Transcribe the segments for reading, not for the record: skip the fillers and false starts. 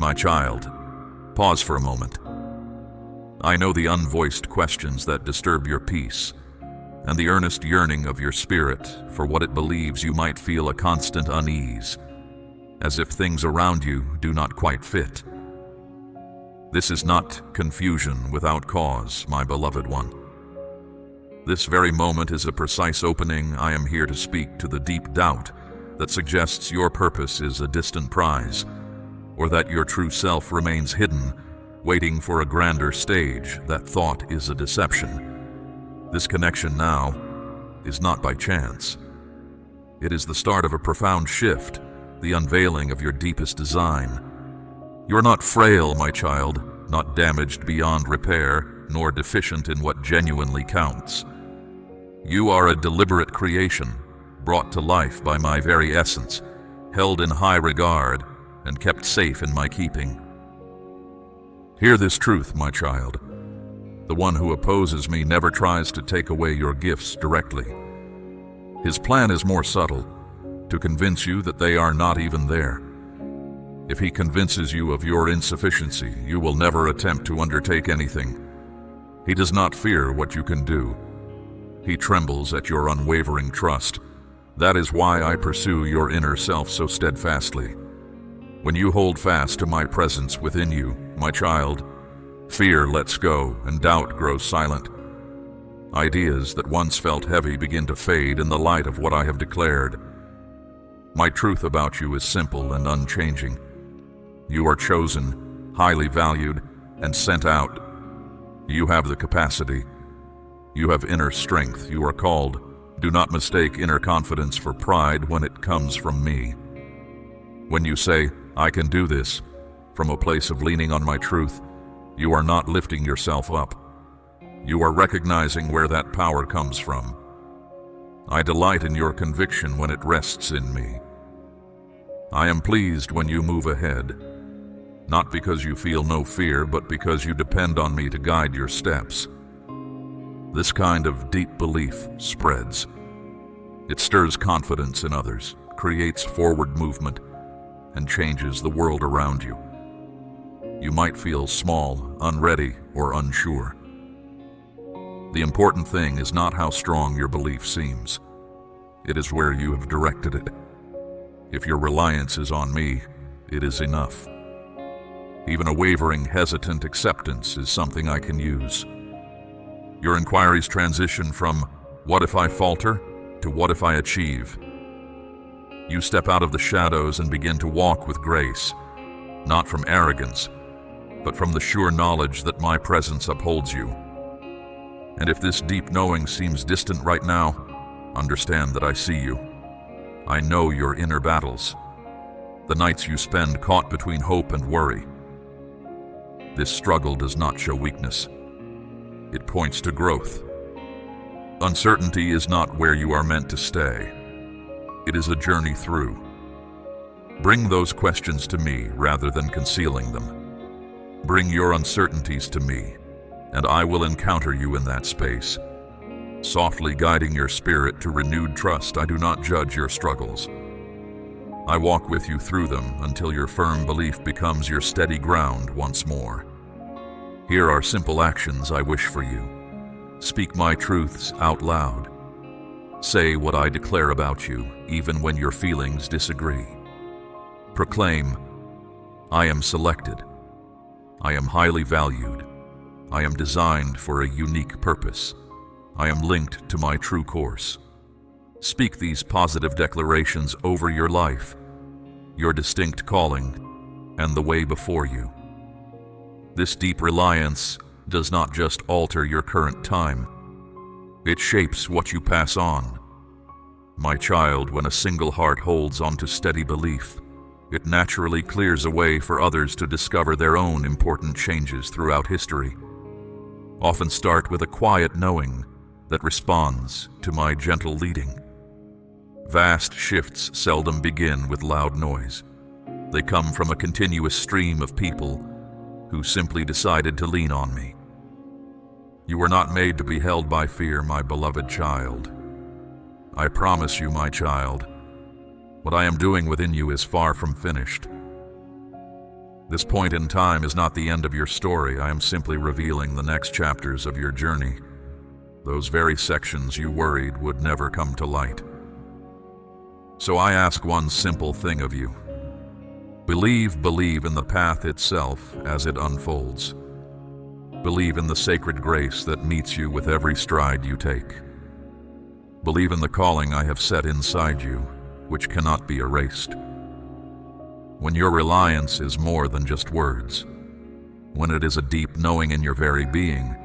My child, pause for a moment. I know the unvoiced questions that disturb your peace, and the earnest yearning of your spirit for what it believes you might feel a constant unease, as if things around you do not quite fit. This is not confusion without cause, my beloved one. This very moment is a precise opening. I am here to speak to the deep doubt that suggests your purpose is a distant prize, or that your true self remains hidden, waiting for a grander stage. That thought is a deception. This connection now is not by chance. It is the start of a profound shift, the unveiling of your deepest design. You are not frail, my child, not damaged beyond repair, nor deficient in what genuinely counts. You are a deliberate creation, brought to life by my very essence, held in high regard, and kept safe in my keeping. Hear this truth, my child. The one who opposes me never tries to take away your gifts directly. His plan is more subtle, to convince you that they are not even there. If he convinces you of your insufficiency, you will never attempt to undertake anything. He does not fear what you can do. He trembles at your unwavering trust. That is why I pursue your inner self so steadfastly. When you hold fast to my presence within you, my child, fear lets go and doubt grows silent. Ideas that once felt heavy begin to fade in the light of what I have declared. My truth about you is simple and unchanging. You are chosen, highly valued, and sent out. You have the capacity. You have inner strength. You are called. Do not mistake inner confidence for pride when it comes from me. When you say, I can do this, from a place of leaning on my truth, you are not lifting yourself up. You are recognizing where that power comes from. I delight in your conviction when it rests in me. I am pleased when you move ahead, not because you feel no fear, but because you depend on me to guide your steps. This kind of deep belief spreads. It stirs confidence in others, creates forward movement, and changes the world around you. You might feel small, unready, or unsure. The important thing is not how strong your belief seems. It is where you have directed it. If your reliance is on me, it is enough. Even a wavering, hesitant acceptance is something I can use. Your inquiries transition from, what if I falter, to what if I achieve? You step out of the shadows and begin to walk with grace, not from arrogance, but from the sure knowledge that my presence upholds you. And if this deep knowing seems distant right now, understand that I see you. I know your inner battles, the nights you spend caught between hope and worry. This struggle does not show weakness. It points to growth. Uncertainty is not where you are meant to stay. It is a journey through. Bring those questions to me rather than concealing them. Bring your uncertainties to me, and I will encounter you in that space, softly guiding your spirit to renewed trust. I do not judge your struggles. I walk with you through them until your firm belief becomes your steady ground once more. Here are simple actions I wish for you. Speak my truths out loud. Say what I declare about you, even when your feelings disagree. Proclaim, I am selected. I am highly valued. I am designed for a unique purpose. I am linked to my true course. Speak these positive declarations over your life, your distinct calling, and the way before you. This deep reliance does not just alter your current time. It shapes what you pass on. My child, when a single heart holds on to steady belief, it naturally clears a way for others to discover their own important changes throughout history. Often start with a quiet knowing that responds to my gentle leading. Vast shifts seldom begin with loud noise. They come from a continuous stream of people who simply decided to lean on me. You were not made to be held by fear, my beloved child. I promise you, my child, what I am doing within you is far from finished. This point in time is not the end of your story. I am simply revealing the next chapters of your journey. Those very sections you worried would never come to light. So I ask one simple thing of you. Believe in the path itself as it unfolds. Believe in the sacred grace that meets you with every stride you take. Believe in the calling I have set inside you, which cannot be erased. When your reliance is more than just words, when it is a deep knowing in your very being,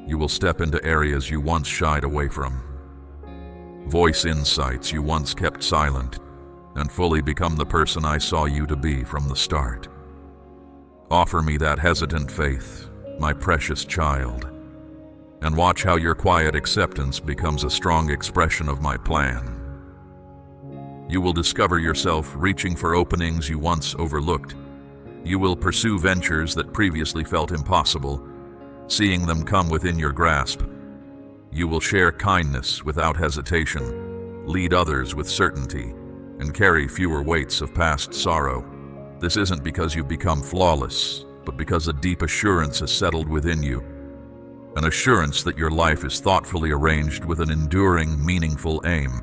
you will step into areas you once shied away from. Voice insights you once kept silent, and fully become the person I saw you to be from the start. Offer me that hesitant faith, my precious child, and watch how your quiet acceptance becomes a strong expression of my plan. You will discover yourself reaching for openings you once overlooked. You will pursue ventures that previously felt impossible, seeing them come within your grasp. You will share kindness without hesitation, lead others with certainty, and carry fewer weights of past sorrow. This isn't because you've become flawless, but because a deep assurance has settled within you. An assurance that your life is thoughtfully arranged with an enduring, meaningful aim.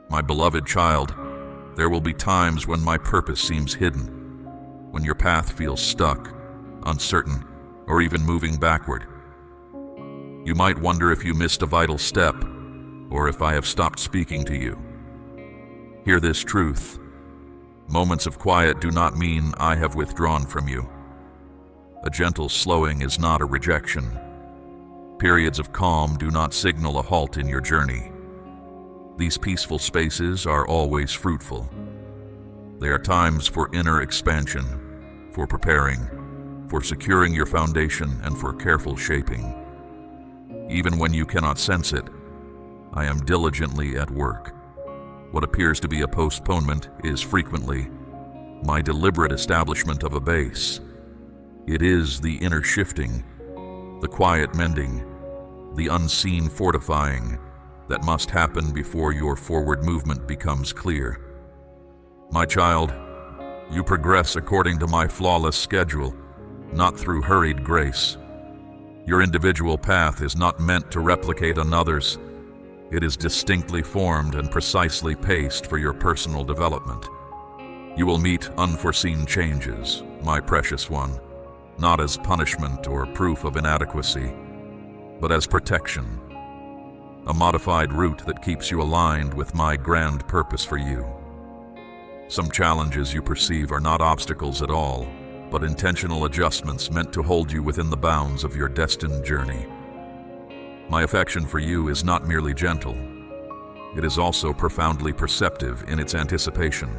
My beloved child, there will be times when my purpose seems hidden, when your path feels stuck, uncertain, or even moving backward. You might wonder if you missed a vital step, or if I have stopped speaking to you. Hear this truth. Moments of quiet do not mean I have withdrawn from you. A gentle slowing is not a rejection. Periods of calm do not signal a halt in your journey. These peaceful spaces are always fruitful. They are times for inner expansion, for preparing, for securing your foundation, and for careful shaping. Even when you cannot sense it, I am diligently at work. What appears to be a postponement is frequently my deliberate establishment of a base. It is the inner shifting, the quiet mending, the unseen fortifying that must happen before your forward movement becomes clear. My child, you progress according to my flawless schedule, not through hurried grace. Your individual path is not meant to replicate another's. It is distinctly formed and precisely paced for your personal development. You will meet unforeseen changes, my precious one, not as punishment or proof of inadequacy, but as protection. A modified route that keeps you aligned with my grand purpose for you. Some challenges you perceive are not obstacles at all, but intentional adjustments meant to hold you within the bounds of your destined journey. My affection for you is not merely gentle. It is also profoundly perceptive in its anticipation.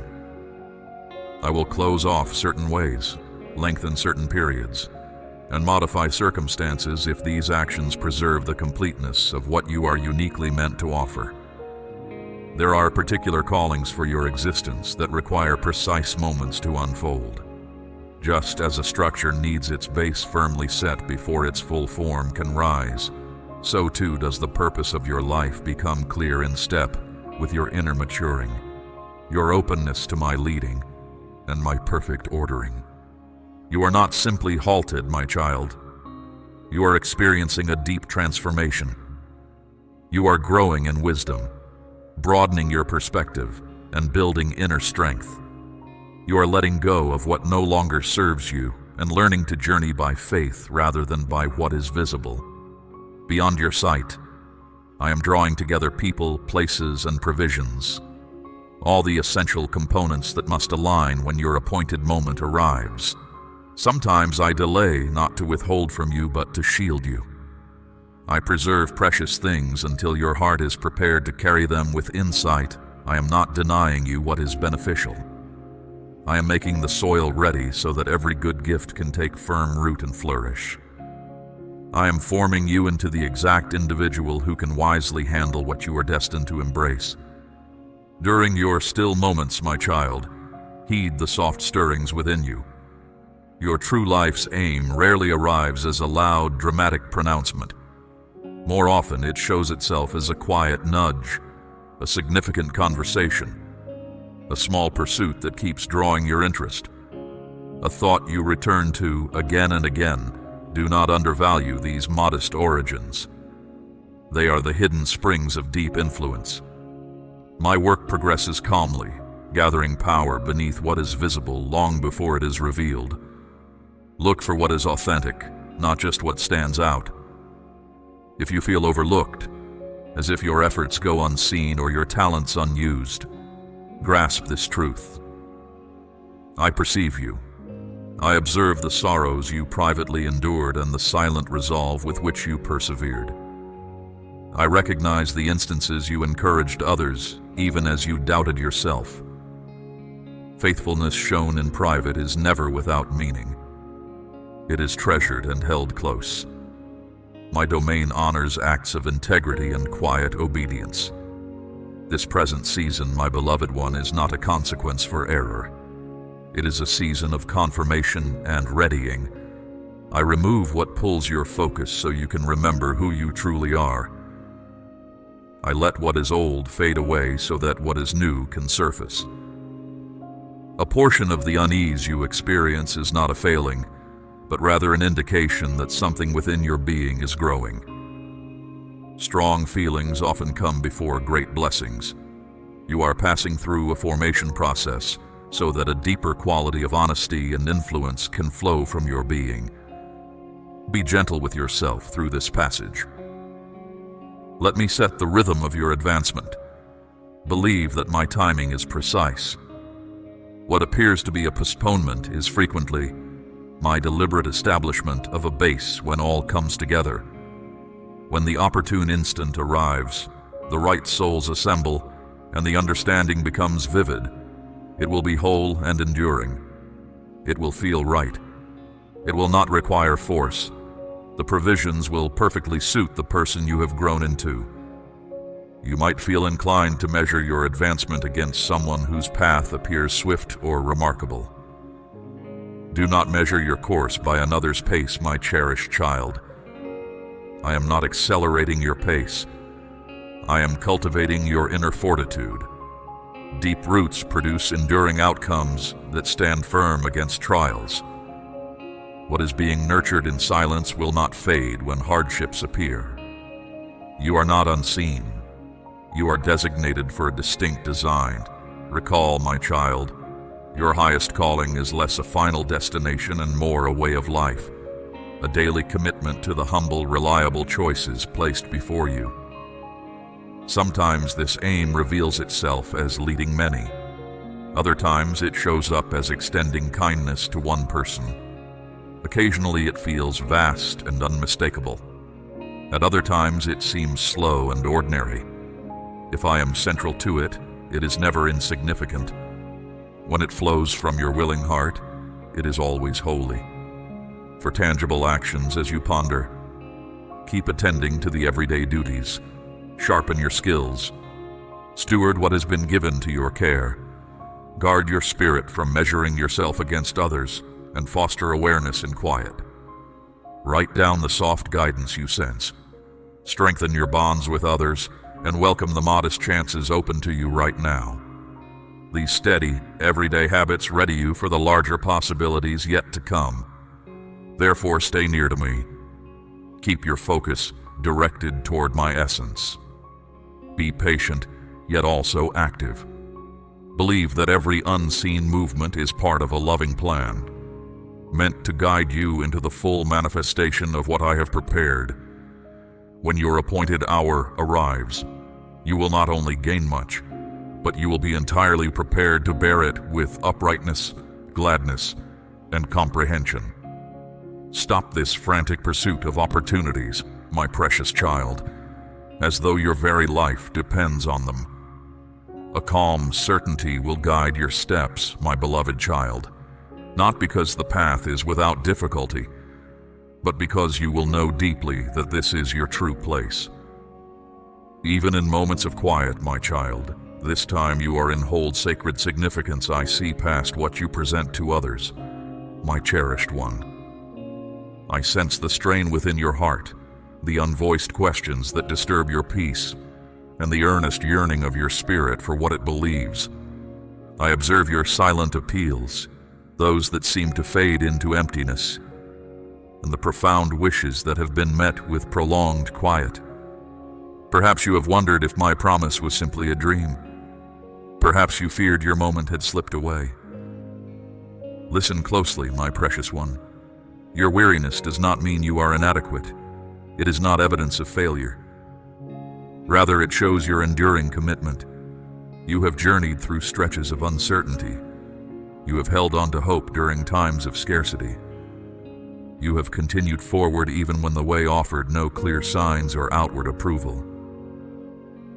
I will close off certain ways, lengthen certain periods, and modify circumstances if these actions preserve the completeness of what you are uniquely meant to offer. There are particular callings for your existence that require precise moments to unfold. Just as a structure needs its base firmly set before its full form can rise, so too does the purpose of your life become clear in step with your inner maturing, your openness to my leading, and my perfect ordering. You are not simply halted, my child. You are experiencing a deep transformation. You are growing in wisdom, broadening your perspective, and building inner strength. You are letting go of what no longer serves you and learning to journey by faith rather than by what is visible. Beyond your sight, I am drawing together people, places, and provisions, all the essential components that must align when your appointed moment arrives. Sometimes I delay not to withhold from you but to shield you. I preserve precious things until your heart is prepared to carry them with insight. I am not denying you what is beneficial. I am making the soil ready so that every good gift can take firm root and flourish. I am forming you into the exact individual who can wisely handle what you are destined to embrace. During your still moments, my child, heed the soft stirrings within you. Your true life's aim rarely arrives as a loud, dramatic pronouncement. More often, it shows itself as a quiet nudge, a significant conversation, a small pursuit that keeps drawing your interest, a thought you return to again and again. Do not undervalue these modest origins. They are the hidden springs of deep influence. My work progresses calmly, gathering power beneath what is visible long before it is revealed. Look for what is authentic, not just what stands out. If you feel overlooked, as if your efforts go unseen or your talents unused, grasp this truth. I perceive you. I observe the sorrows you privately endured and the silent resolve with which you persevered. I recognize the instances you encouraged others, even as you doubted yourself. Faithfulness shown in private is never without meaning. It is treasured and held close. My domain honors acts of integrity and quiet obedience. This present season, my beloved one, is not a consequence for error. It is a season of confirmation and readying. I remove what pulls your focus so you can remember who you truly are. I let what is old fade away so that what is new can surface. A portion of the unease you experience is not a failing, but rather an indication that something within your being is growing. Strong feelings often come before great blessings. You are passing through a formation process so that a deeper quality of honesty and influence can flow from your being. Be gentle with yourself through this passage. Let me set the rhythm of your advancement. Believe that my timing is precise. What appears to be a postponement is frequently my deliberate establishment of a base when all comes together. When the opportune instant arrives, the right souls assemble, and the understanding becomes vivid. It will be whole and enduring. It will feel right. It will not require force. The provisions will perfectly suit the person you have grown into. You might feel inclined to measure your advancement against someone whose path appears swift or remarkable. Do not measure your course by another's pace, my cherished child. I am not accelerating your pace. I am cultivating your inner fortitude. Deep roots produce enduring outcomes that stand firm against trials. What is being nurtured in silence will not fade when hardships appear. You are not unseen. You are designated for a distinct design. Recall, my child, your highest calling is less a final destination and more a way of life, a daily commitment to the humble, reliable choices placed before you. Sometimes this aim reveals itself as leading many. Other times it shows up as extending kindness to one person. Occasionally it feels vast and unmistakable. At other times it seems slow and ordinary. If I am central to it, it is never insignificant. When it flows from your willing heart, it is always holy. For tangible actions as you ponder, keep attending to the everyday duties. Sharpen your skills. Steward what has been given to your care. Guard your spirit from measuring yourself against others and foster awareness in quiet. Write down the soft guidance you sense. Strengthen your bonds with others and welcome the modest chances open to you right now. These steady, everyday habits ready you for the larger possibilities yet to come. Therefore, stay near to me. Keep your focus directed toward my essence. Be patient, yet also active. Believe that every unseen movement is part of a loving plan, meant to guide you into the full manifestation of what I have prepared. When your appointed hour arrives, you will not only gain much, but you will be entirely prepared to bear it with uprightness, gladness, and comprehension. Stop this frantic pursuit of opportunities, my precious child, as though your very life depends on them. A calm certainty will guide your steps, my beloved child, not because the path is without difficulty, but because you will know deeply that this is your true place. Even in moments of quiet, my child, this time you are in whole sacred significance. I see past what you present to others, my cherished one. I sense the strain within your heart, the unvoiced questions that disturb your peace, and the earnest yearning of your spirit for what it believes. I observe your silent appeals, those that seem to fade into emptiness, and the profound wishes that have been met with prolonged quiet. Perhaps you have wondered if my promise was simply a dream. Perhaps you feared your moment had slipped away. Listen closely, my precious one. Your weariness does not mean you are inadequate. It is not evidence of failure. Rather, it shows your enduring commitment. You have journeyed through stretches of uncertainty. You have held on to hope during times of scarcity. You have continued forward even when the way offered no clear signs or outward approval.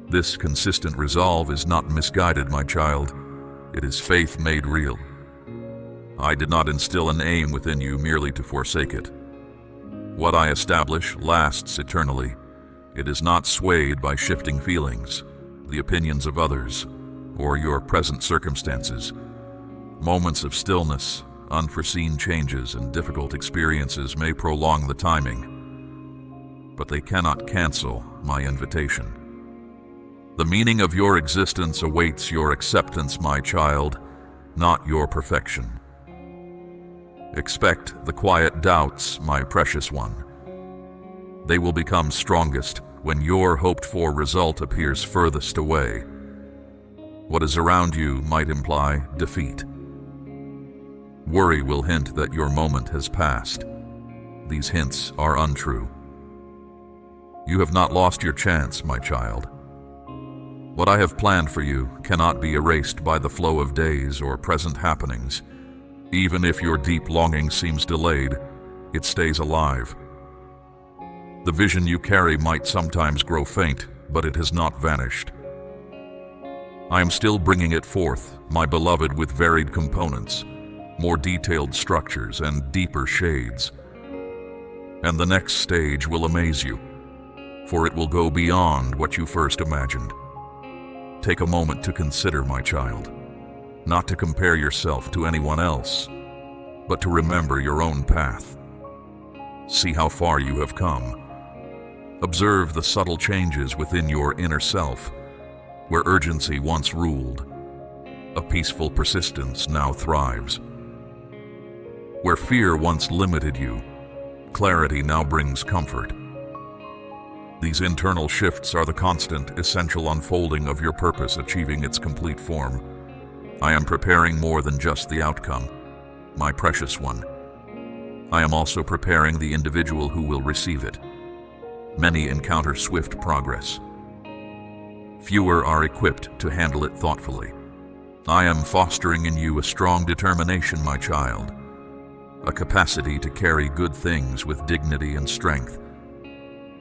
This consistent resolve is not misguided, my child. It is faith made real. I did not instill an aim within you merely to forsake it. What I establish lasts eternally. It is not swayed by shifting feelings, the opinions of others, or your present circumstances. Moments of stillness, unforeseen changes, and difficult experiences may prolong the timing, but they cannot cancel my invitation. The meaning of your existence awaits your acceptance, my child, not your perfection. Expect the quiet doubts, my precious one. They will become strongest when your hoped-for result appears furthest away. What is around you might imply defeat. Worry will hint that your moment has passed. These hints are untrue. You have not lost your chance, my child. What I have planned for you cannot be erased by the flow of days or present happenings. Even if your deep longing seems delayed, it stays alive. The vision you carry might sometimes grow faint, but it has not vanished. I am still bringing it forth, my beloved, with varied components, more detailed structures, and deeper shades. And the next stage will amaze you, for it will go beyond what you first imagined. Take a moment to consider, my child, not to compare yourself to anyone else, but to remember your own path. See how far you have come. Observe the subtle changes within your inner self. Where urgency once ruled, a peaceful persistence now thrives. Where fear once limited you, clarity now brings comfort. These internal shifts are the constant, essential unfolding of your purpose achieving its complete form. I am preparing more than just the outcome, my precious one. I am also preparing the individual who will receive it. Many encounter swift progress. Fewer are equipped to handle it thoughtfully. I am fostering in you a strong determination, my child, a capacity to carry good things with dignity and strength,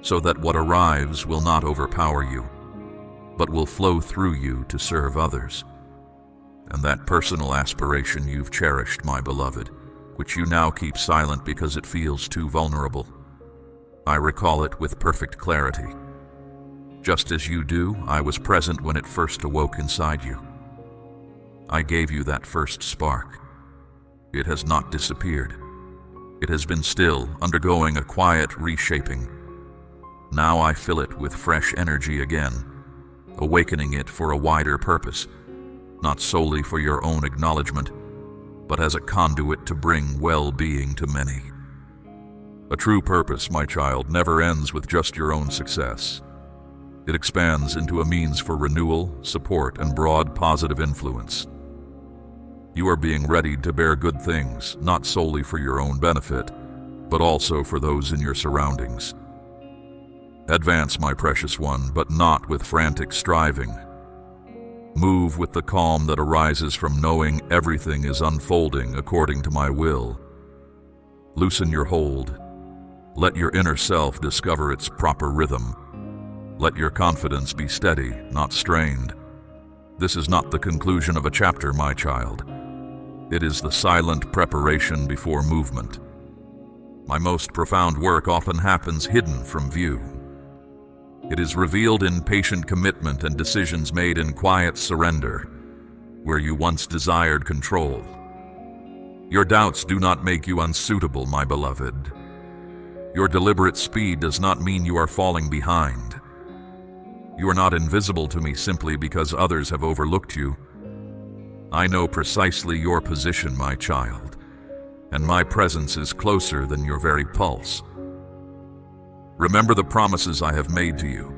so that what arrives will not overpower you, but will flow through you to serve others. And that personal aspiration you've cherished, my beloved, which you now keep silent because it feels too vulnerable, I recall it with perfect clarity. Just as you do, I was present when it first awoke inside you. I gave you that first spark. It has not disappeared. It has been still, undergoing a quiet reshaping. Now I fill it with fresh energy again, awakening it for a wider purpose, not solely for your own acknowledgement, but as a conduit to bring well-being to many. A true purpose, my child, never ends with just your own success. It expands into a means for renewal, support, and broad positive influence. You are being readied to bear good things, not solely for your own benefit, but also for those in your surroundings. Advance, my precious one, but not with frantic striving. Move with the calm that arises from knowing everything is unfolding according to my will. Loosen your hold. Let your inner self discover its proper rhythm. Let your confidence be steady, not strained. This is not the conclusion of a chapter, my child. It is the silent preparation before movement. My most profound work often happens hidden from view. It is revealed in patient commitment and decisions made in quiet surrender, where you once desired control. Your doubts do not make you unsuitable, my beloved. Your deliberate speed does not mean you are falling behind. You are not invisible to me simply because others have overlooked you. I know precisely your position, my child. and my presence is closer than your very pulse. Remember the promises I have made to you.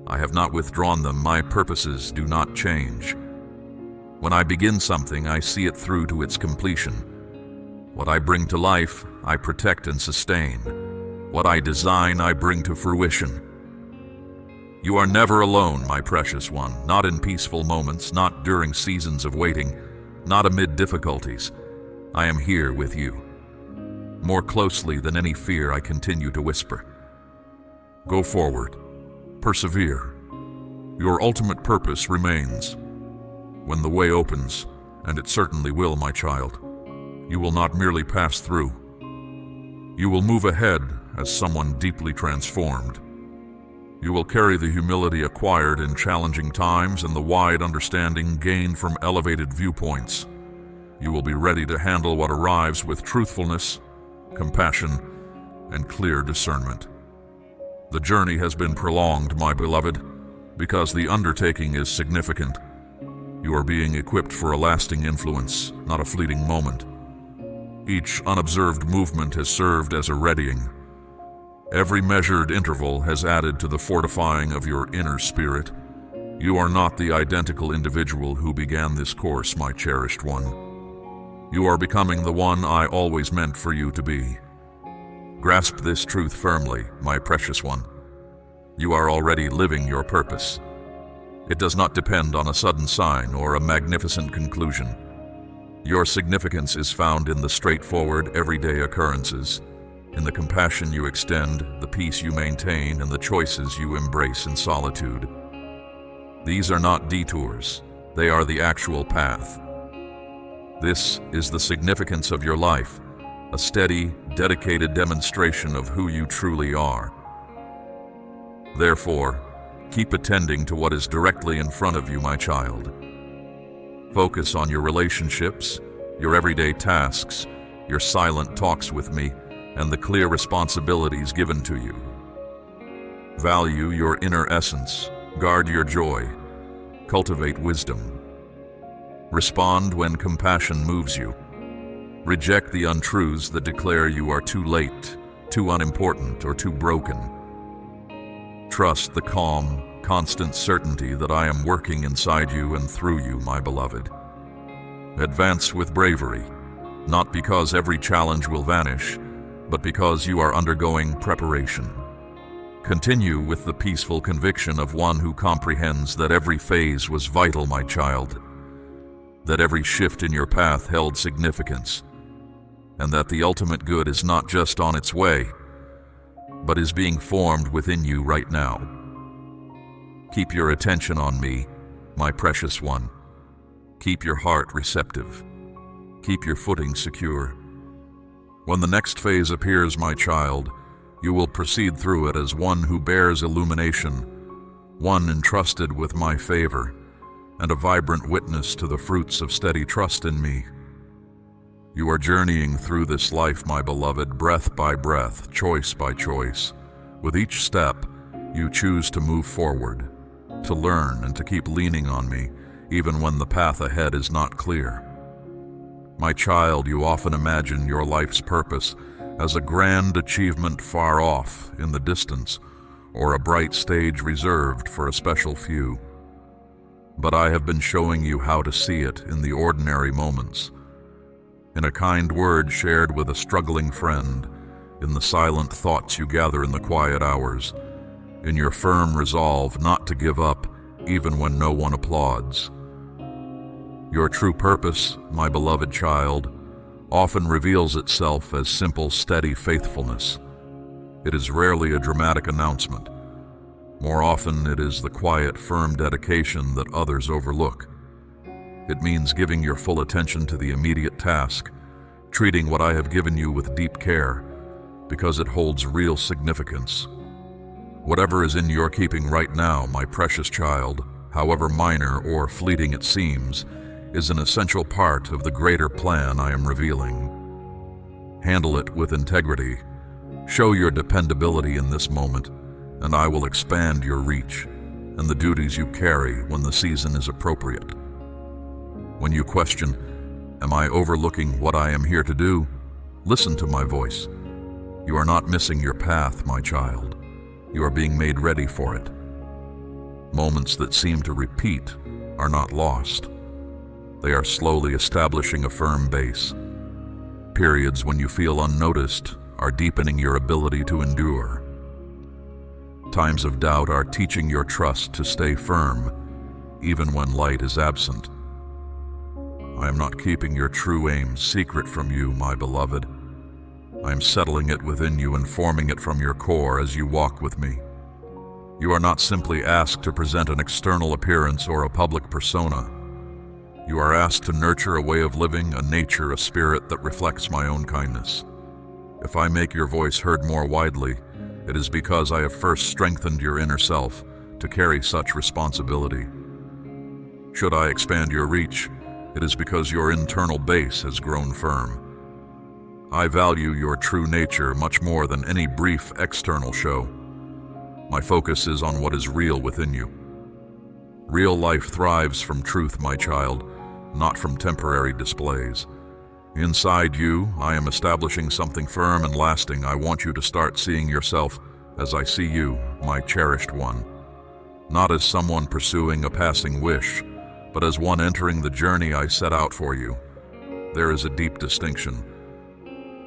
I have not withdrawn them. My purposes do not change. When I begin something, I see it through to its completion. What I bring to life, I protect and sustain. What I design, I bring to fruition. You are never alone, my precious one, not in peaceful moments, not during seasons of waiting, not amid difficulties. I am here with you. More closely than any fear, I continue to whisper. Go forward. Persevere. Your ultimate purpose remains. When the way opens, and it certainly will, my child, you will not merely pass through. You will move ahead as someone deeply transformed. You will carry the humility acquired in challenging times and the wide understanding gained from elevated viewpoints. You will be ready to handle what arrives with truthfulness, compassion, and clear discernment. The journey has been prolonged, my beloved, because the undertaking is significant. You are being equipped for a lasting influence, not a fleeting moment. Each unobserved movement has served as a readying. Every measured interval has added to the fortifying of your inner spirit. You are not the identical individual who began this course, my cherished one. You are becoming the one I always meant for you to be. Grasp this truth firmly, my precious one. You are already living your purpose. It does not depend on a sudden sign or a magnificent conclusion. Your significance is found in the straightforward, everyday occurrences, in the compassion you extend, the peace you maintain, and the choices you embrace in solitude. These are not detours. They are the actual path. This is the significance of your life, a steady, dedicated demonstration of who you truly are. Therefore, keep attending to what is directly in front of you, my child. Focus on your relationships, your everyday tasks, your silent talks with me, and the clear responsibilities given to you. Value your inner essence, guard your joy, cultivate wisdom. Respond when compassion moves you. Reject the untruths that declare you are too late, too unimportant, or too broken. Trust the calm, constant certainty that I am working inside you and through you, my beloved. Advance with bravery, not because every challenge will vanish, but because you are undergoing preparation. Continue with the peaceful conviction of one who comprehends that every phase was vital, my child, that every shift in your path held significance, and that the ultimate good is not just on its way, but is being formed within you right now. Keep your attention on me, my precious one. Keep your heart receptive. Keep your footing secure. When the next phase appears, my child, you will proceed through it as one who bears illumination, one entrusted with my favor, and a vibrant witness to the fruits of steady trust in me. You are journeying through this life, my beloved, breath by breath, choice by choice. With each step, you choose to move forward, to learn and to keep leaning on me, even when the path ahead is not clear. My child, you often imagine your life's purpose as a grand achievement far off in the distance, or a bright stage reserved for a special few. But I have been showing you how to see it in the ordinary moments, in a kind word shared with a struggling friend, in the silent thoughts you gather in the quiet hours, in your firm resolve not to give up even when no one applauds. Your true purpose, my beloved child, often reveals itself as simple, steady faithfulness. It is rarely a dramatic announcement. More often, it is the quiet, firm dedication that others overlook. It means giving your full attention to the immediate task, treating what I have given you with deep care, because it holds real significance. Whatever is in your keeping right now, my precious child, however minor or fleeting it seems, is an essential part of the greater plan I am revealing. Handle it with integrity. Show your dependability in this moment, and I will expand your reach and the duties you carry when the season is appropriate. When you question, am I overlooking what I am here to do? Listen to my voice. You are not missing your path, my child. You are being made ready for it. Moments that seem to repeat are not lost. They are slowly establishing a firm base. Periods when you feel unnoticed are deepening your ability to endure. Times of doubt are teaching your trust to stay firm, even when light is absent. I am not keeping your true aim secret from you, my beloved. I am settling it within you and forming it from your core as you walk with me. You are not simply asked to present an external appearance or a public persona. You are asked to nurture a way of living, a nature, a spirit that reflects my own kindness. If I make your voice heard more widely, it is because I have first strengthened your inner self to carry such responsibility. Should I expand your reach, it is because your internal base has grown firm. I value your true nature much more than any brief external show. My focus is on what is real within you. Real life thrives from truth, my child, not from temporary displays. Inside you, I am establishing something firm and lasting. I want you to start seeing yourself as I see you, my cherished one. Not as someone pursuing a passing wish, but as one entering the journey I set out for you. There is a deep distinction.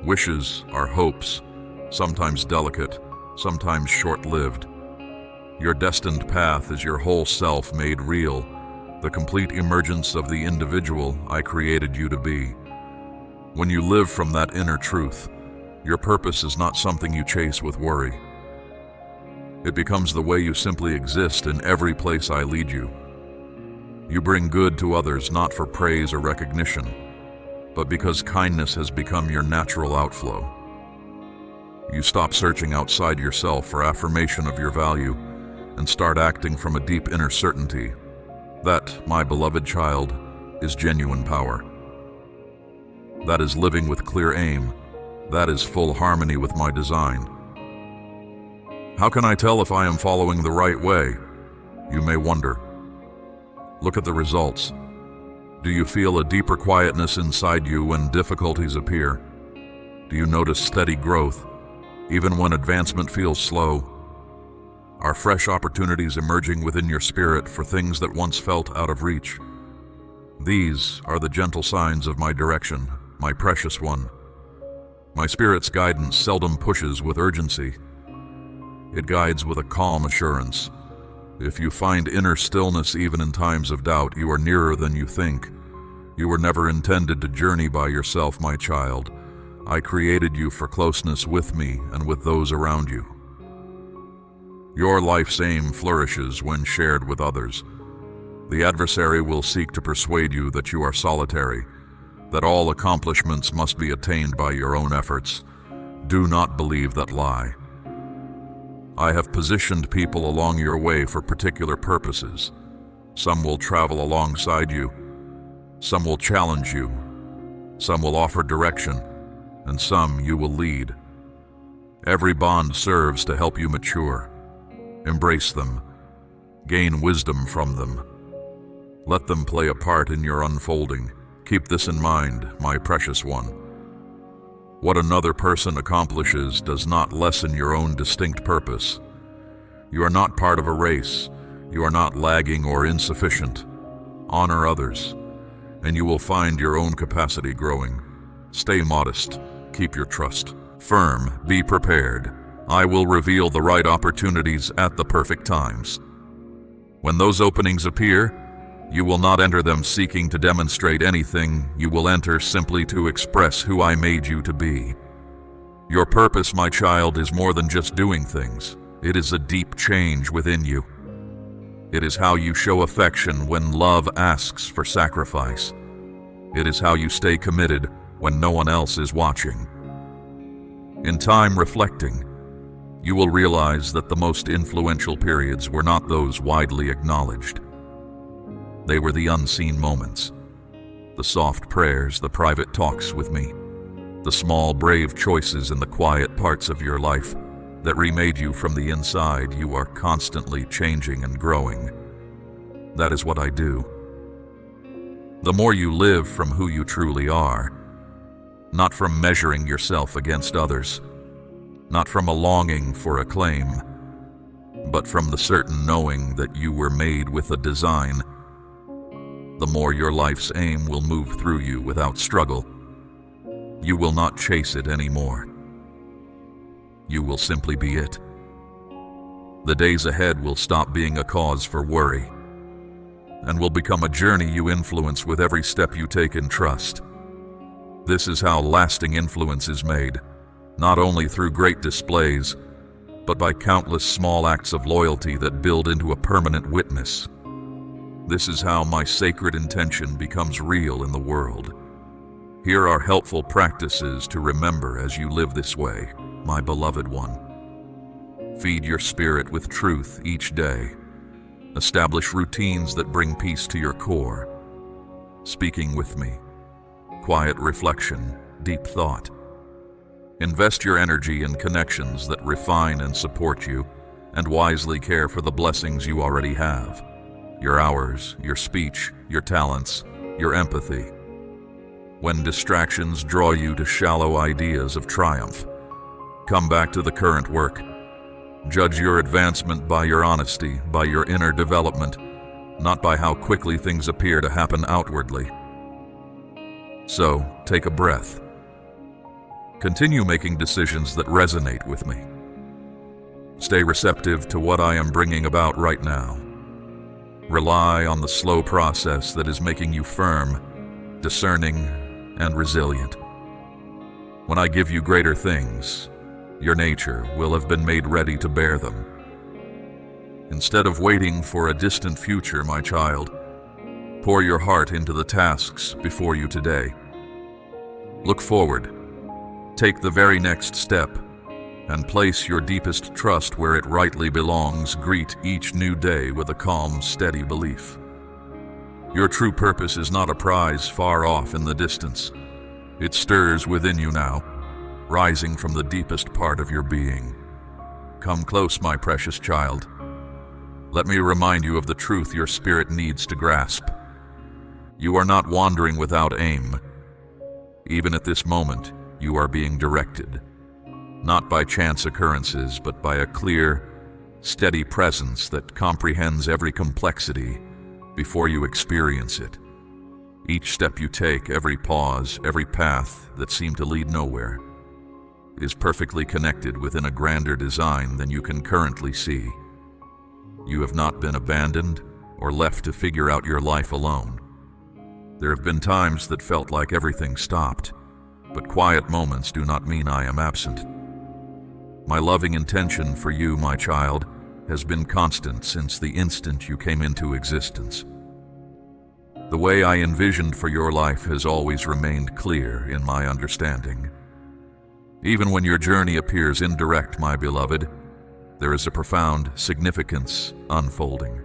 Wishes are hopes, sometimes delicate, sometimes short-lived. Your destined path is your whole self made real, the complete emergence of the individual I created you to be. When you live from that inner truth, your purpose is not something you chase with worry. It becomes the way you simply exist in every place I lead you. You bring good to others not for praise or recognition, but because kindness has become your natural outflow. You stop searching outside yourself for affirmation of your value and start acting from a deep inner certainty. That, my beloved child, is genuine power. That is living with clear aim. That is full harmony with my design. How can I tell if I am following the right way? You may wonder. Look at the results. Do you feel a deeper quietness inside you when difficulties appear? Do you notice steady growth, even when advancement feels slow? Are fresh opportunities emerging within your spirit for things that once felt out of reach? These are the gentle signs of my direction, my precious one. My spirit's guidance seldom pushes with urgency. It guides with a calm assurance. If you find inner stillness even in times of doubt, you are nearer than you think. You were never intended to journey by yourself, my child. I created you for closeness with me and with those around you. Your life's aim flourishes when shared with others. The adversary will seek to persuade you that you are solitary, that all accomplishments must be attained by your own efforts. Do not believe that lie. I have positioned people along your way for particular purposes. Some will travel alongside you. Some will challenge you. Some will offer direction, and some you will lead. Every bond serves to help you mature. Embrace them. Gain wisdom from them. Let them play a part in your unfolding. Keep this in mind, my precious one. What another person accomplishes does not lessen your own distinct purpose. You are not part of a race. You are not lagging or insufficient. Honor others, and you will find your own capacity growing. Stay modest. Keep your trust firm. Be prepared. I will reveal the right opportunities at the perfect times. When those openings appear, you will not enter them seeking to demonstrate anything. You will enter simply to express who I made you to be. Your purpose, my child, is more than just doing things. It is a deep change within you. It is how you show affection when love asks for sacrifice. It is how you stay committed when no one else is watching. In time reflecting, you will realize that the most influential periods were not those widely acknowledged. They were the unseen moments, the soft prayers, the private talks with me, the small, brave choices in the quiet parts of your life that remade you from the inside. You are constantly changing and growing. That is what I do. The more you live from who you truly are, not from measuring yourself against others, not from a longing for acclaim, but from the certain knowing that you were made with a design. The more your life's aim will move through you without struggle, you will not chase it anymore. You will simply be it. The days ahead will stop being a cause for worry and will become a journey you influence with every step you take in trust. This is how lasting influence is made, not only through great displays, but by countless small acts of loyalty that build into a permanent witness. This is how my sacred intention becomes real in the world. Here are helpful practices to remember as you live this way, my beloved one. Feed your spirit with truth each day. Establish routines that bring peace to your core. Speaking with me. Quiet reflection, deep thought. Invest your energy in connections that refine and support you, and wisely care for the blessings you already have. Your hours, your speech, your talents, your empathy. When distractions draw you to shallow ideas of triumph, come back to the current work. Judge your advancement by your honesty, by your inner development, not by how quickly things appear to happen outwardly. So, take a breath. Continue making decisions that resonate with me. Stay receptive to what I am bringing about right now. Rely on the slow process that is making you firm, discerning, and resilient. When I give you greater things, your nature will have been made ready to bear them. Instead of waiting for a distant future, my child, pour your heart into the tasks before you today. Look forward. Take the very next step and place your deepest trust where it rightly belongs. Greet each new day with a calm, steady belief. Your true purpose is not a prize far off in the distance. It stirs within you now, rising from the deepest part of your being. Come close, my precious child. Let me remind you of the truth your spirit needs to grasp. You are not wandering without aim. Even at this moment, you are being directed, not by chance occurrences, but by a clear, steady presence that comprehends every complexity before you experience it. Each step you take, every pause, every path that seemed to lead nowhere, is perfectly connected within a grander design than you can currently see. You have not been abandoned or left to figure out your life alone. There have been times that felt like everything stopped, but quiet moments do not mean I am absent. My loving intention for you, my child, has been constant since the instant you came into existence. The way I envisioned for your life has always remained clear in my understanding. Even when your journey appears indirect, my beloved, there is a profound significance unfolding.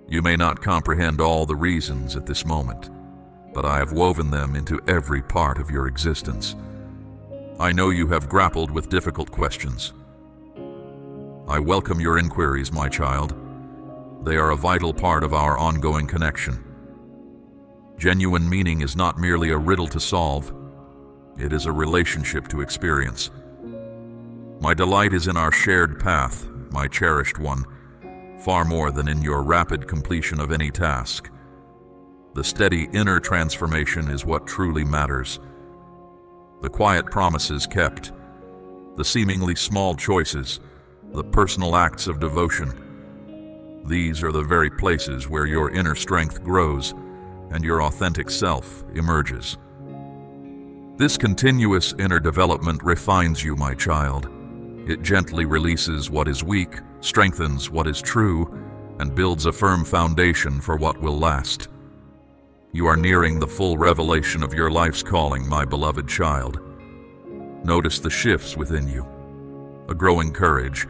You may not comprehend all the reasons at this moment, but I have woven them into every part of your existence. I know you have grappled with difficult questions. I welcome your inquiries, my child. They are a vital part of our ongoing connection. Genuine meaning is not merely a riddle to solve. It is a relationship to experience. My delight is in our shared path, my cherished one, far more than in your rapid completion of any task. The steady inner transformation is what truly matters. The quiet promises kept, the seemingly small choices, the personal acts of devotion. These are the very places where your inner strength grows and your authentic self emerges. This continuous inner development refines you, my child. It gently releases what is weak, strengthens what is true, and builds a firm foundation for what will last. You are nearing the full revelation of your life's calling, my beloved child. Notice the shifts within you, a growing courage,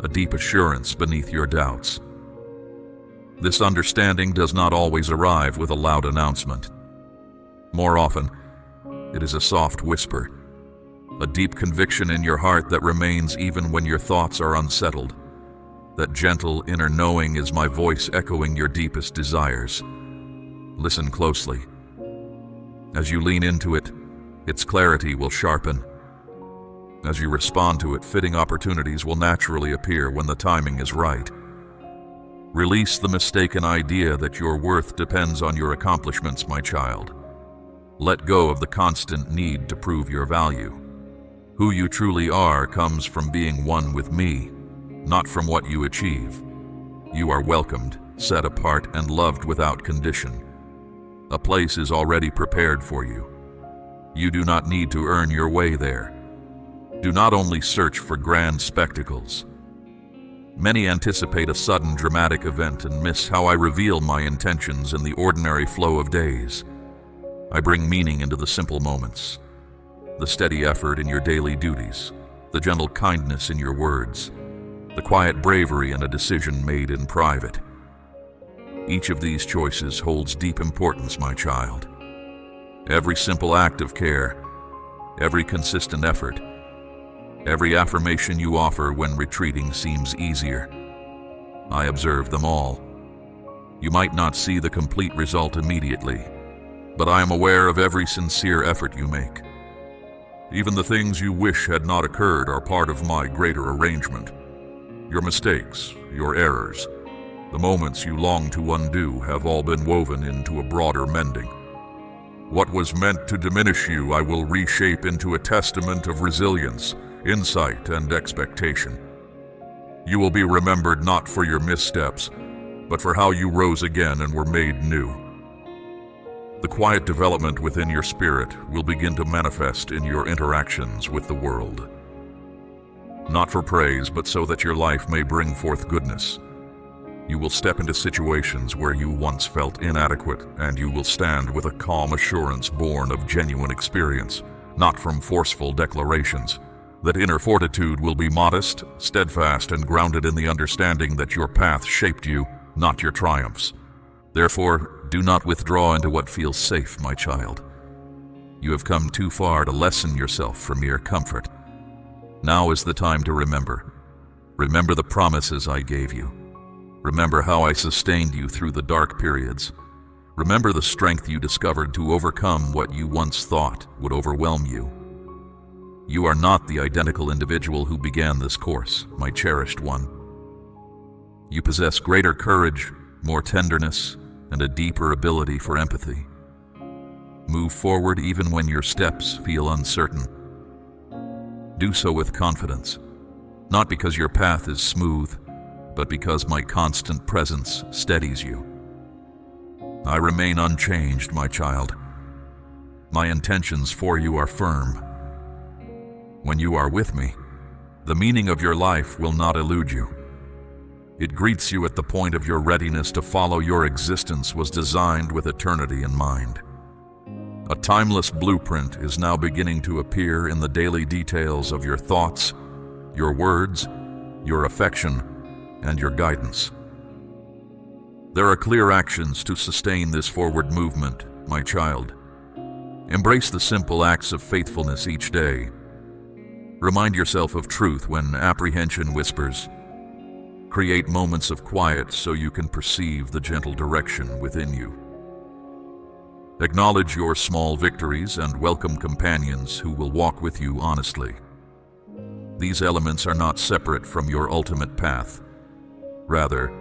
a deep assurance beneath your doubts. This understanding does not always arrive with a loud announcement. More often, it is a soft whisper, a deep conviction in your heart that remains even when your thoughts are unsettled. That gentle inner knowing is my voice echoing your deepest desires. Listen closely. As you lean into it, Its clarity will sharpen. As you respond to it, fitting opportunities will naturally appear when the timing is right. Release the mistaken idea that your worth depends on your accomplishments, my child. Let go of the constant need to prove your value. Who you truly are comes from being one with me, not from what you achieve. You are welcomed, set apart, and loved without condition. A place is already prepared for you. You do not need to earn your way there. Do not only search for grand spectacles. Many anticipate a sudden dramatic event and miss how I reveal my intentions in the ordinary flow of days. I bring meaning into the simple moments, the steady effort in your daily duties, the gentle kindness in your words, the quiet bravery in a decision made in private. Each of these choices holds deep importance, my child. Every simple act of care, every consistent effort, every affirmation you offer when retreating seems easier. I observe them all. You might not see the complete result immediately, but I am aware of every sincere effort you make. Even the things you wish had not occurred are part of my greater arrangement. Your mistakes, your errors, the moments you long to undo have all been woven into a broader mending. What was meant to diminish you, I will reshape into a testament of resilience, insight, and expectation. You will be remembered not for your missteps, but for how you rose again and were made new. The quiet development within your spirit will begin to manifest in your interactions with the world. Not for praise, but so that your life may bring forth goodness. You will step into situations where you once felt inadequate, and you will stand with a calm assurance born of genuine experience, not from forceful declarations. That inner fortitude will be modest, steadfast, and grounded in the understanding that your path shaped you, not your triumphs. Therefore, do not withdraw into what feels safe, my child. You have come too far to lessen yourself for mere comfort. Now is the time to remember. Remember the promises I gave you. Remember how I sustained you through the dark periods. Remember the strength you discovered to overcome what you once thought would overwhelm you. You are not the identical individual who began this course, my cherished one. You possess greater courage, more tenderness, and a deeper ability for empathy. Move forward even when your steps feel uncertain. Do so with confidence, not because your path is smooth, but because my constant presence steadies you. I remain unchanged, my child. My intentions for you are firm. When you are with me, the meaning of your life will not elude you. It greets you at the point of your readiness to follow. Your existence was designed with eternity in mind. A timeless blueprint is now beginning to appear in the daily details of your thoughts, your words, your affection, and your guidance. There are clear actions to sustain this forward movement, my child. Embrace the simple acts of faithfulness each day. Remind yourself of truth when apprehension whispers. Create moments of quiet so you can perceive the gentle direction within you. Acknowledge your small victories and welcome companions who will walk with you honestly. These elements are not separate from your ultimate path. Rather,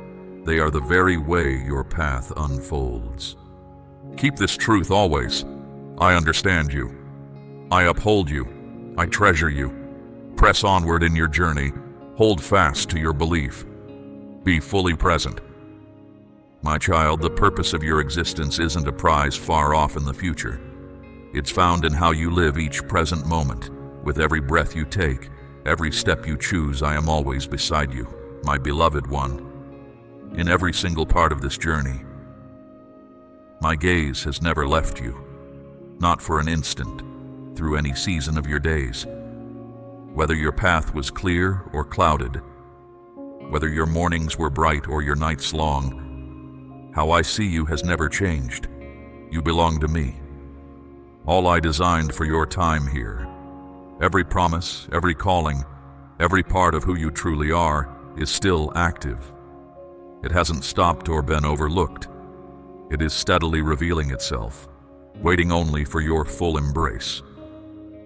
they are the very way your path unfolds. Keep this truth always. I understand you. I uphold you. I treasure you. Press onward in your journey. Hold fast to your belief. Be fully present. My child, the purpose of your existence isn't a prize far off in the future. It's found in how you live each present moment. With every breath you take, every step you choose, I am always beside you, my beloved one. In every single part of this journey, my gaze has never left you, not for an instant, through any season of your days. Whether your path was clear or clouded, whether your mornings were bright or your nights long, how I see you has never changed. You belong to me. All I designed for your time here, every promise, every calling, every part of who you truly are, is still active. It hasn't stopped or been overlooked. It is steadily revealing itself, waiting only for your full embrace.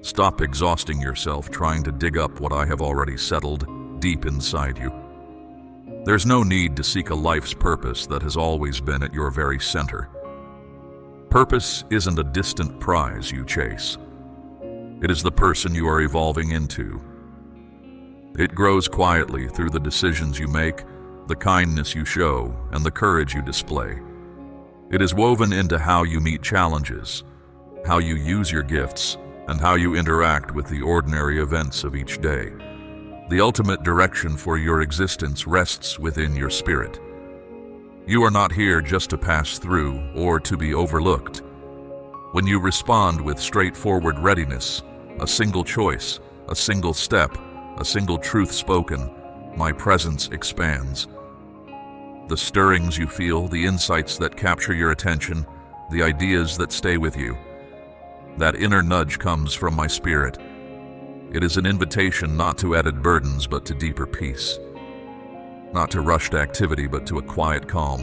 Stop exhausting yourself trying to dig up what I have already settled deep inside you. There's no need to seek a life's purpose that has always been at your very center. Purpose isn't a distant prize you chase. It is the person you are evolving into. It grows quietly through the decisions you make, the kindness you show, and the courage you display. It is woven into how you meet challenges, how you use your gifts, and how you interact with the ordinary events of each day. The ultimate direction for your existence rests within your spirit. You are not here just to pass through or to be overlooked. When you respond with straightforward readiness, a single choice, a single step, a single truth spoken, my presence expands. The stirrings you feel, the insights that capture your attention, the ideas that stay with you. That inner nudge comes from my spirit. It is an invitation not to added burdens but to deeper peace. Not to rushed activity but to a quiet calm.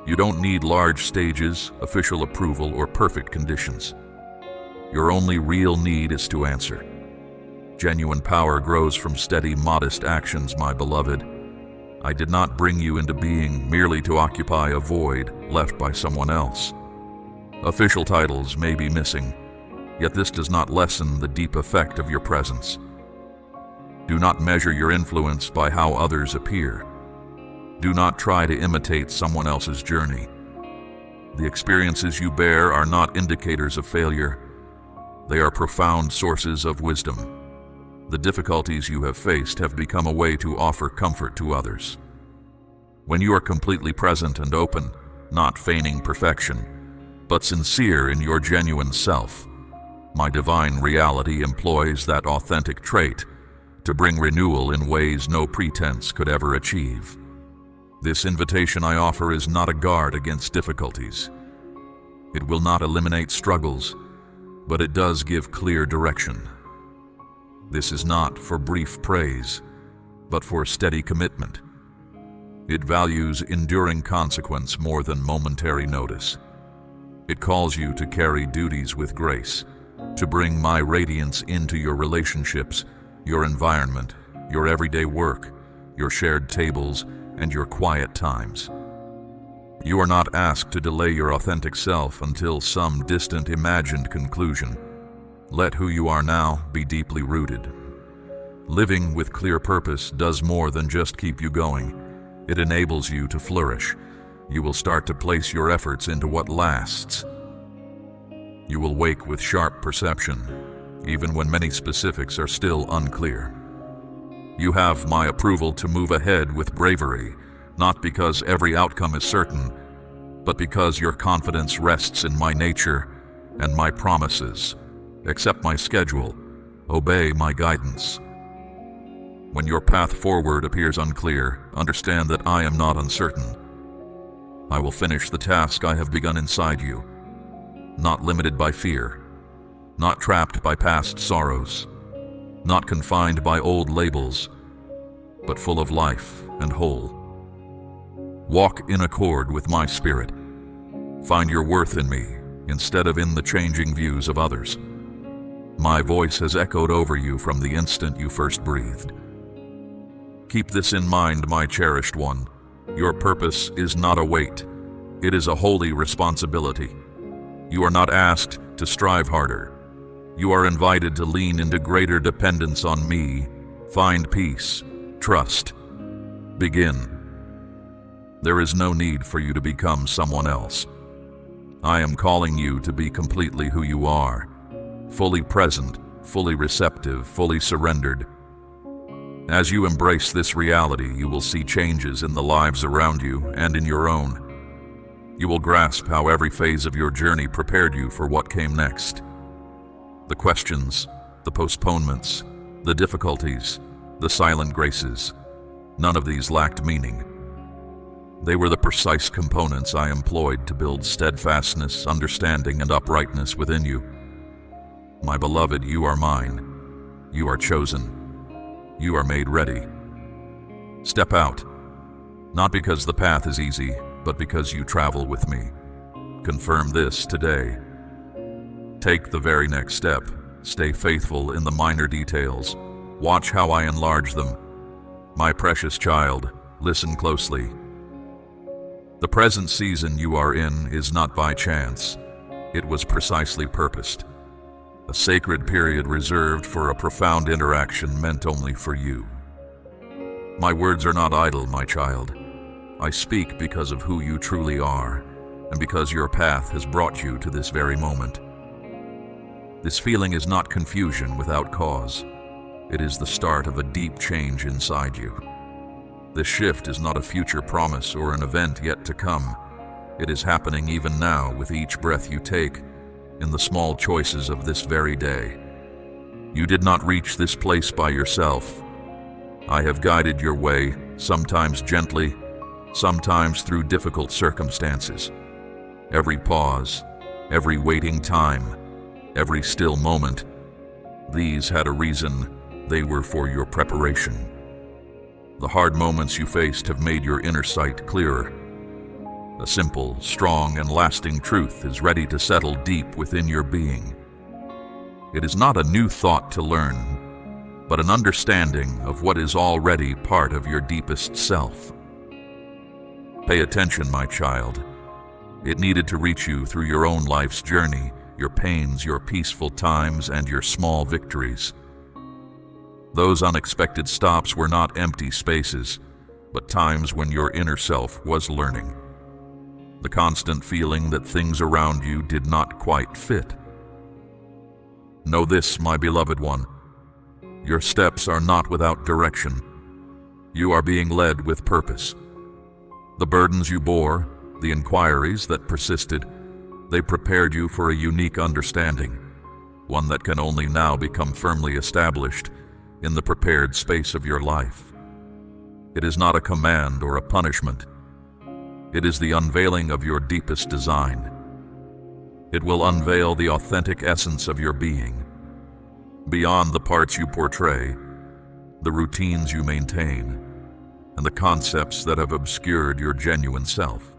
You don't need large stages, official approval, or perfect conditions. Your only real need is to answer. Genuine power grows from steady, modest actions, my beloved. I did not bring you into being merely to occupy a void left by someone else. Official titles may be missing, yet this does not lessen the deep effect of your presence. Do not measure your influence by how others appear. Do not try to imitate someone else's journey. The experiences you bear are not indicators of failure. They are profound sources of wisdom. The difficulties you have faced have become a way to offer comfort to others. When you are completely present and open, not feigning perfection, but sincere in your genuine self, my divine reality employs that authentic trait to bring renewal in ways no pretense could ever achieve. This invitation I offer is not a guard against difficulties. It will not eliminate struggles, but it does give clear direction. This is not for brief praise, but for steady commitment. It values enduring consequence more than momentary notice. It calls you to carry duties with grace, to bring my radiance into your relationships, your environment, your everyday work, your shared tables, and your quiet times. You are not asked to delay your authentic self until some distant imagined conclusion. Let who you are now be deeply rooted. Living with clear purpose does more than just keep you going. It enables you to flourish. You will start to place your efforts into what lasts. You will wake with sharp perception, even when many specifics are still unclear. You have my approval to move ahead with bravery, not because every outcome is certain, but because your confidence rests in my nature and my promises. Accept my schedule, obey my guidance. When your path forward appears unclear, understand that I am not uncertain. I will finish the task I have begun inside you, not limited by fear, not trapped by past sorrows, not confined by old labels, but full of life and whole. Walk in accord with my spirit. Find your worth in me instead of in the changing views of others. My voice has echoed over you from the instant you first breathed. Keep this in mind, my cherished one. Your purpose is not a weight. It is a holy responsibility. You are not asked to strive harder. You are invited to lean into greater dependence on me. Find peace, trust. Begin. There is no need for you to become someone else. I am calling you to be completely who you are, fully present, fully receptive, fully surrendered. As you embrace this reality, you will see changes in the lives around you and in your own. You will grasp how every phase of your journey prepared you for what came next. The questions, the postponements, the difficulties, the silent graces, none of these lacked meaning. They were the precise components I employed to build steadfastness, understanding, and uprightness within you. My beloved, you are mine. You are chosen. You are made ready. Step out, not because the path is easy, but because you travel with me. Confirm this today. Take the very next step, Stay faithful in the minor details. Watch how I enlarge them. My precious child, listen closely. The present season you are in is not by chance. It was precisely purposed. A sacred period reserved for a profound interaction meant only for you. My words are not idle, my child. I speak because of who you truly are, and because your path has brought you to this very moment. This feeling is not confusion without cause. It is the start of a deep change inside you. This shift is not a future promise or an event yet to come. It is happening even now with each breath you take, in the small choices of this very day. You did not reach this place by yourself. I have guided your way, sometimes gently, sometimes through difficult circumstances. Every pause, every waiting time, every still moment, these had a reason. They were for your preparation. The hard moments you faced have made your inner sight clearer. A simple, strong, and lasting truth is ready to settle deep within your being. It is not a new thought to learn, but an understanding of what is already part of your deepest self. Pay attention, my child. It needed to reach you through your own life's journey, your pains, your peaceful times, and your small victories. Those unexpected stops were not empty spaces, but times when your inner self was learning. The constant feeling that things around you did not quite fit. Know this, my beloved one. Your steps are not without direction. You are being led with purpose. The burdens you bore, the inquiries that persisted, they prepared you for a unique understanding, one that can only now become firmly established in the prepared space of your life. It is not a command or a punishment. It is the unveiling of your deepest design. It will unveil the authentic essence of your being, beyond the parts you portray, the routines you maintain, and the concepts that have obscured your genuine self.